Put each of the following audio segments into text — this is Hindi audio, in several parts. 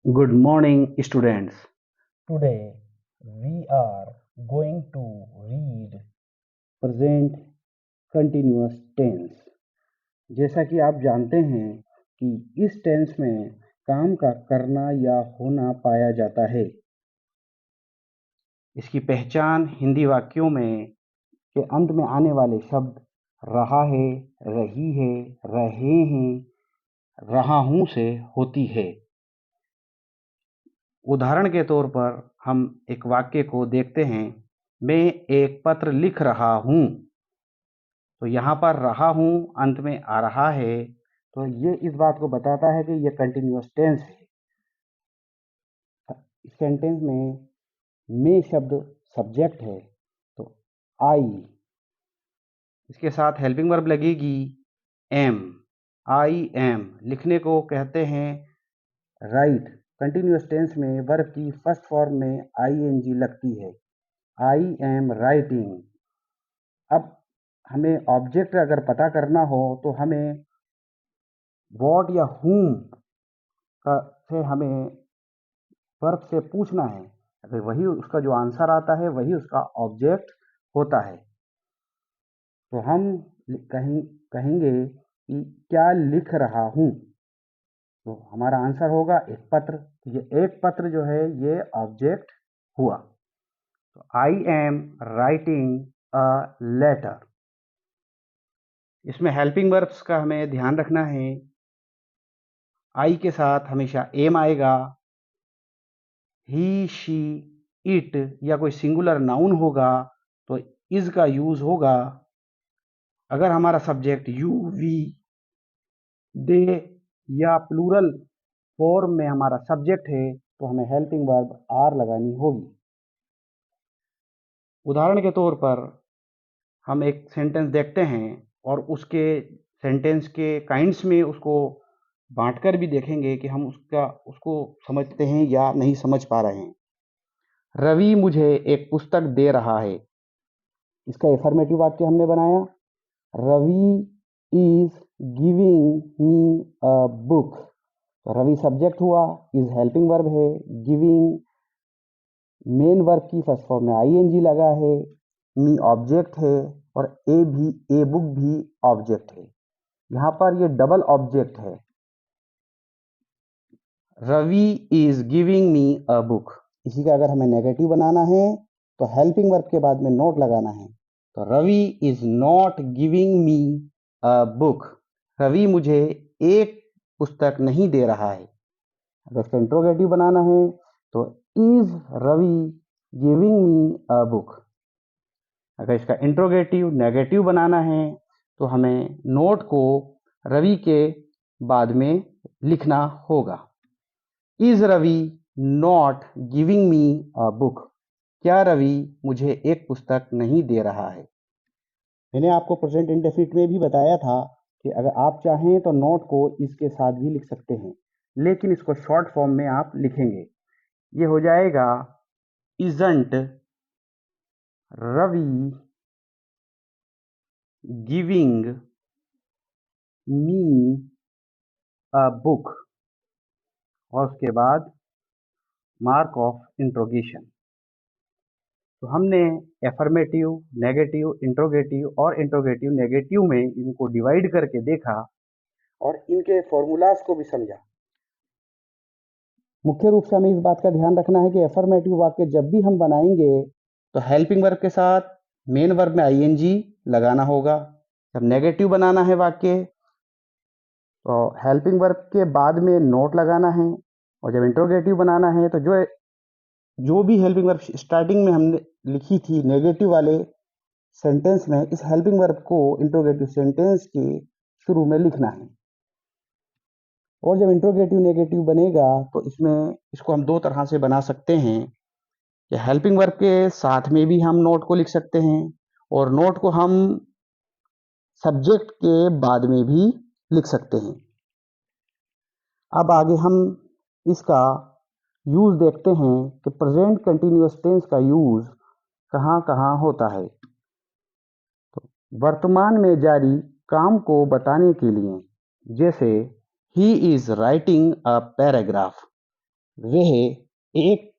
Good morning, students. Today we are going to read Present continuous tense. जैसा कि आप जानते हैं कि इस टेंस में काम का करना या होना पाया जाता है। इसकी पहचान हिंदी वाक्यों में के अंत में आने वाले शब्द रहा है, रही है, रहे हैं, रहा हूं से होती है। उदाहरण के तौर पर हम एक वाक्य को देखते हैं, मैं एक पत्र लिख रहा हूं। तो यहाँ पर रहा हूं अंत में आ रहा है, तो ये इस बात को बताता है कि ये कंटिन्यूअस टेंस है। इस सेंटेंस में मैं शब्द सब्जेक्ट है, तो आई, इसके साथ हेल्पिंग वर्ब लगेगी एम। आई एम लिखने को कहते हैं राइट। कंटिन्यूअस टेंस में वर्ब की फर्स्ट फॉर्म में आईएनजी लगती है। आई एम राइटिंग। अब हमें ऑब्जेक्ट अगर पता करना हो तो हमें व्हाट या whom का से हमें वर्ब से पूछना है। अगर वही उसका जो आंसर आता है वही उसका ऑब्जेक्ट होता है, तो हम कहेंगे कि क्या लिख रहा हूँ, तो हमारा आंसर होगा एक पत्र। ये एक पत्र जो है ये ऑब्जेक्ट हुआ। तो I am writing a letter. इसमें हेल्पिंग वर्ब्स का हमें ध्यान रखना है। आई के साथ हमेशा एम आएगा। ही, शी, इट या कोई सिंगुलर नाउन होगा तो इज का यूज होगा। अगर हमारा सब्जेक्ट यू, वी, दे या प्लूरल फॉर्म में हमारा सब्जेक्ट है तो हमें हेल्पिंग वर्ब आर लगानी होगी। उदाहरण के तौर पर हम एक सेंटेंस देखते हैं और उसके सेंटेंस के काइंड्स में उसको बांटकर भी देखेंगे कि हम उसको समझते हैं या नहीं समझ पा रहे हैं। रवि मुझे एक पुस्तक दे रहा है। इसका एफर्मेटिव वाक्य हमने बनाया, Ravi is giving me a book. तो रवि सब्जेक्ट हुआ, इज हेल्पिंग वर्ब है, गिविंग मेन वर्ब की फर्स्ट फॉर्म में आईएनजी लगा है, मी ऑब्जेक्ट है और ए बुक भी ऑब्जेक्ट है। यहाँ पर ये डबल ऑब्जेक्ट है। Ravi is giving me a book. इसी का अगर हमें नेगेटिव बनाना है तो हेल्पिंग वर्ब के बाद में नॉट लगाना है। तो Ravi is not giving me a book. Ravi मुझे एक पुस्तक नहीं दे रहा है। अगर इसका इंट्रोगेटिव बनाना है तो is Ravi giving me a book. अगर इसका इंट्रोगेटिव नेगेटिव बनाना है तो हमें नोट को रवि के बाद में लिखना होगा। Is Ravi not giving me a book. क्या रवि मुझे एक पुस्तक नहीं दे रहा है। मैंने आपको प्रेजेंट इंडेफिनिट में भी बताया था कि अगर आप चाहें तो नॉट को इसके साथ भी लिख सकते हैं, लेकिन इसको शॉर्ट फॉर्म में आप लिखेंगे। ये हो जाएगा isn't Ravi giving me a book और उसके बाद मार्क ऑफ इंट्रोगेशन। तो हमने एफर्मेटिव, नेगेटिव, इंट्रोगेटिव और इंट्रोगेटिव नेगेटिव में इनको डिवाइड करके देखा और इनके फॉर्मूलाज को भी समझा। मुख्य रूप से हमें इस बात का ध्यान रखना है कि एफर्मेटिव वाक्य जब भी हम बनाएंगे तो हेल्पिंग वर्ब के साथ मेन वर्ब में आईएनजी लगाना होगा। जब नेगेटिव बनाना है वाक्य तो हेल्पिंग वर्ब के बाद में नोट लगाना है, और जब इंट्रोगेटिव बनाना है तो जो भी हेल्पिंग वर्ब स्टार्टिंग में हमने लिखी थी नेगेटिव वाले सेंटेंस में, इस हेल्पिंग वर्ब को इंट्रोगेटिव सेंटेंस के शुरू में लिखना है। और जब इंट्रोगेटिव नेगेटिव बनेगा तो इसको हम दो तरह से बना सकते हैं कि हेल्पिंग वर्ब के साथ में भी हम नोट को लिख सकते हैं और नोट को हम सब्जेक्ट के बाद में भी लिख सकते हैं। अब आगे हम इसका यूज देखते हैं कि प्रेजेंट कंटिन्यूअस टेंस का यूज कहाँ कहाँ होता है। तो वर्तमान में जारी काम को बताने के लिए, जैसे he is writing a paragraph. वह एक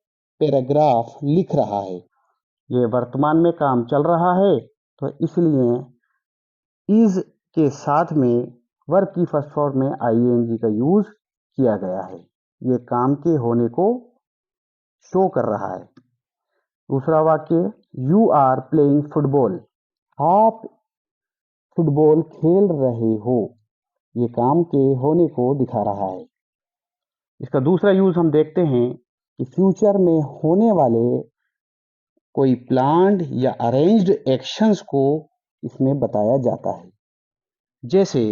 पैराग्राफ लिख रहा है। ये वर्तमान में काम चल रहा है, तो इसलिए इज के साथ में वर्ब की फर्स्ट फॉर्म में आईएनजी का यूज किया गया है। ये काम के होने को शो कर रहा है। दूसरा वाक्य, यू आर प्लेइंग फुटबॉल। आप फुटबॉल खेल रहे हो। ये काम के होने को दिखा रहा है। इसका दूसरा यूज हम देखते हैं कि फ्यूचर में होने वाले कोई प्लान्ड या अरेंज्ड एक्शंस को इसमें बताया जाता है। जैसे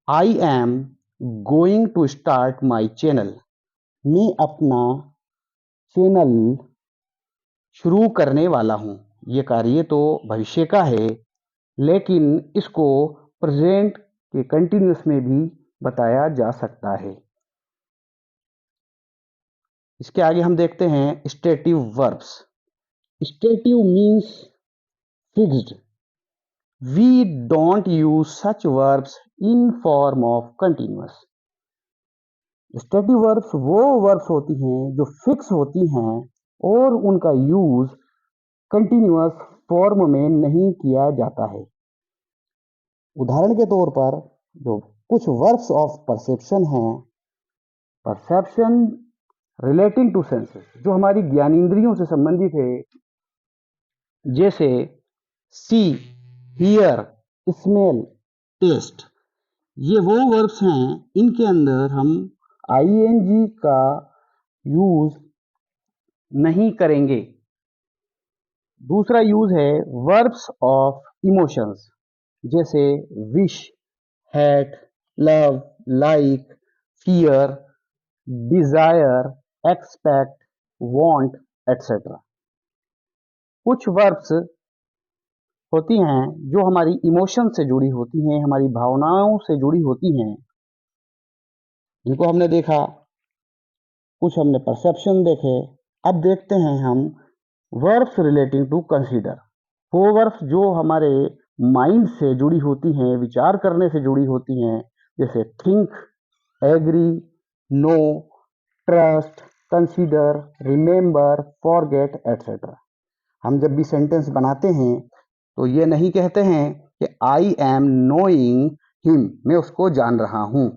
I am going to start my channel. मैं अपना चैनल शुरू करने वाला हूँ। ये कार्य तो भविष्य का है, लेकिन इसको प्रेजेंट के कंटिन्यूस में भी बताया जा सकता है। इसके आगे हम देखते हैं stative verbs. Stative means fixed. We don't use such verbs in form of continuous. Stative verbs वो वर्ब्स होती हैं जो फिक्स होती हैं और उनका यूज कंटिन्यूअस फॉर्म में नहीं किया जाता है। उदाहरण के तौर पर जो कुछ वर्ब्स ऑफ परसेप्शन हैं, परसेप्शन रिलेटिंग टू सेंसेस, जो हमारी ज्ञानेंद्रियों से संबंधित है, जैसे सी, हियर, स्मेल, टेस्ट। ये वो वर्ब्स हैं, इनके अंदर हम आईएनजी का यूज नहीं करेंगे। दूसरा यूज है वर्ब्स ऑफ इमोशंस, जैसे wish, hate, love, like, fear, desire, expect, want, etcetera. कुछ वर्ब्स होती हैं जो हमारी इमोशन से जुड़ी होती हैं, हमारी भावनाओं से जुड़ी होती हैं। इनको हमने देखा, कुछ हमने परसेप्शन देखे। अब देखते हैं हम वर्ब्स रिलेटिंग टू कंसीडर। वो वर्ब्स जो हमारे माइंड से जुड़ी होती हैं, विचार करने से जुड़ी होती हैं, जैसे think, agree, know, trust, consider, remember, forget, etcetera. हम जब भी सेंटेंस बनाते हैं तो ये नहीं कहते हैं कि आई एम नोइंग हिम, मैं उसको जान रहा हूं।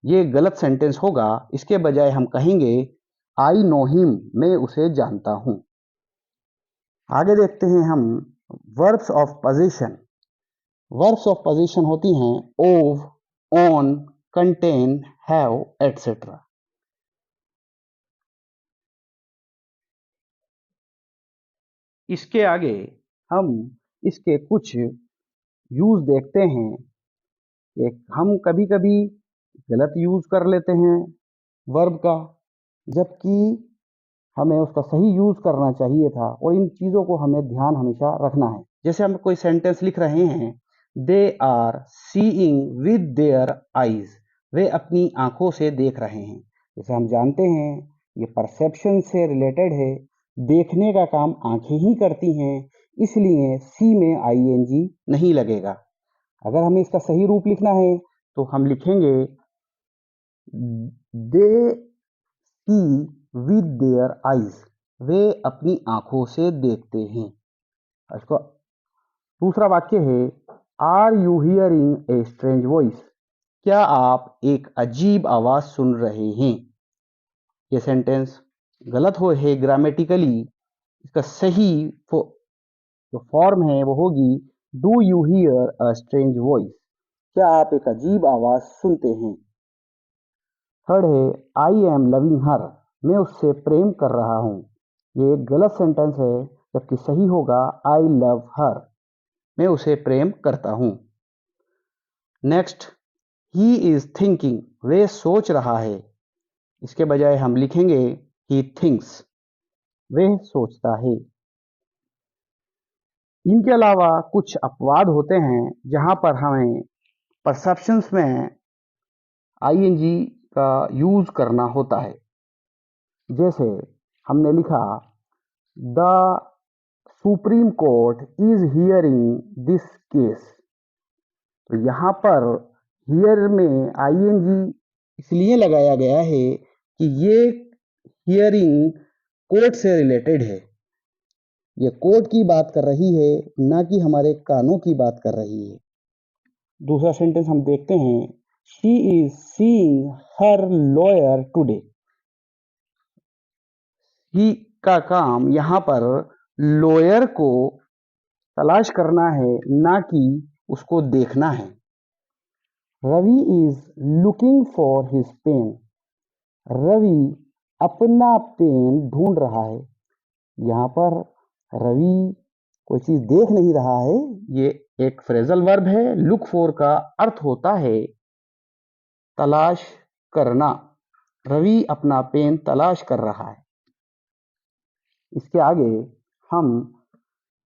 ये गलत सेंटेंस होगा। इसके बजाय हम कहेंगे आई नो हिम, मैं उसे जानता हूं। आगे देखते हैं हम verbs of position. Verbs of position होती हैं ओव, ऑन, कंटेन, हैव, एटसेट्रा। इसके आगे हम इसके कुछ यूज देखते हैं कि हम कभी कभी गलत यूज कर लेते हैं वर्ब का, जबकि हमें उसका सही यूज करना चाहिए था, और इन चीज़ों को हमें ध्यान हमेशा रखना है। जैसे हम कोई सेंटेंस लिख रहे हैं, they are seeing with their eyes, वे अपनी आंखों से देख रहे हैं। जैसे हम जानते हैं ये परसेप्शन से रिलेटेड है, देखने का काम आंखें ही करती हैं, इसलिए सी में आईएनजी नहीं लगेगा। अगर हमें इसका सही रूप लिखना है तो हम लिखेंगे they see with their eyes, वे अपनी आंखों से देखते हैं। इसको दूसरा वाक्य है are you hearing a strange voice, क्या आप एक अजीब आवाज सुन रहे हैं। ये सेंटेंस गलत हो है ग्रामेटिकली। इसका सही जो फॉर्म है वो होगी do you here a strange voice, क्या आप एक अजीब आवाज सुनते हैं। थर्ड है आई एम लविंग हर, मैं उससे प्रेम कर रहा हूँ। ये एक गलत सेंटेंस है, जबकि सही होगा आई लव हर, मैं उसे प्रेम करता हूँ। नेक्स्ट, ही इज थिंकिंग, वे सोच रहा है। इसके बजाय हम लिखेंगे ही थिंक्स, वे सोचता है। इनके अलावा कुछ अपवाद होते हैं जहां पर हमें परसेप्शंस में आईएनजी का यूज करना होता है। जैसे हमने लिखा the supreme court is hearing this case, तो यहाँ पर हियर में आईएनजी इसलिए लगाया गया है कि ये हियरिंग कोड से रिलेटेड है, ये कोड की बात कर रही है, ना कि हमारे कानों की बात कर रही है। दूसरा सेंटेंस हम देखते हैं, she is seeing her lawyer today. He का काम यहाँ पर लॉयर को तलाश करना है, ना कि उसको देखना है। Ravi is looking for his pen. Ravi अपना पेन ढूंढ रहा है। यहाँ पर रवि कोई चीज देख नहीं रहा है, ये एक फ्रेजल वर्ब है। लुक फॉर का अर्थ होता है तलाश करना। रवि अपना पेन तलाश कर रहा है। इसके आगे हम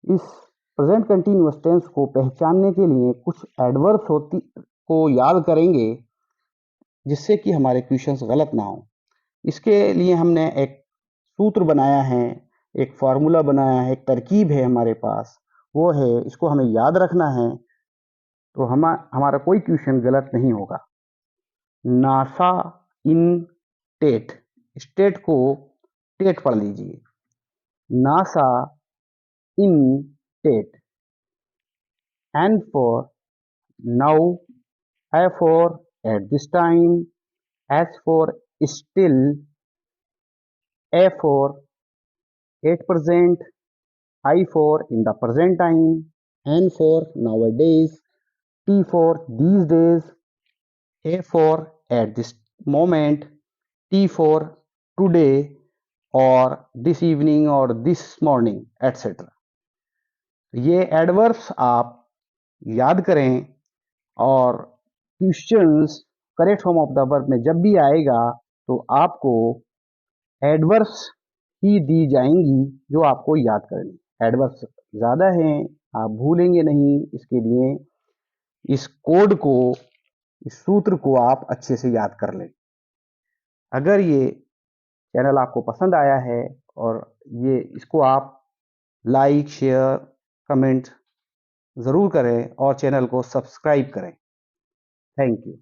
इस प्रेजेंट कंटिन्यूअस टेंस को पहचानने के लिए कुछ एडवर्ब्स को याद करेंगे, जिससे कि हमारे क्वेश्चंस गलत ना हो। इसके लिए हमने एक सूत्र बनाया है, एक फार्मूला बनाया है, एक तरकीब है हमारे पास, वो है, इसको हमें याद रखना है, तो हमारा कोई क्वेश्चन गलत नहीं होगा। नासा इन टेट, स्टेट को टेट पढ़ लीजिए। नासा इन टेट। N for now, A for at this time, S for still, A for at present, I for in the present time, N for nowadays, T for these days, A for at this moment, T for today or this evening or this morning, etc. ये एडवर्ब्स आप याद करें, और questions correct form of the verb में जब भी आएगा तो आपको एडवर्ब्स ही दी जाएंगी जो आपको याद करनी। एडवर्ब्स ज़्यादा हैं, आप भूलेंगे नहीं, इसके लिए इस कोड को, इस सूत्र को आप अच्छे से याद कर लें। अगर ये चैनल आपको पसंद आया है और इसको आप लाइक, शेयर, कमेंट ज़रूर करें और चैनल को सब्सक्राइब करें। Thank you.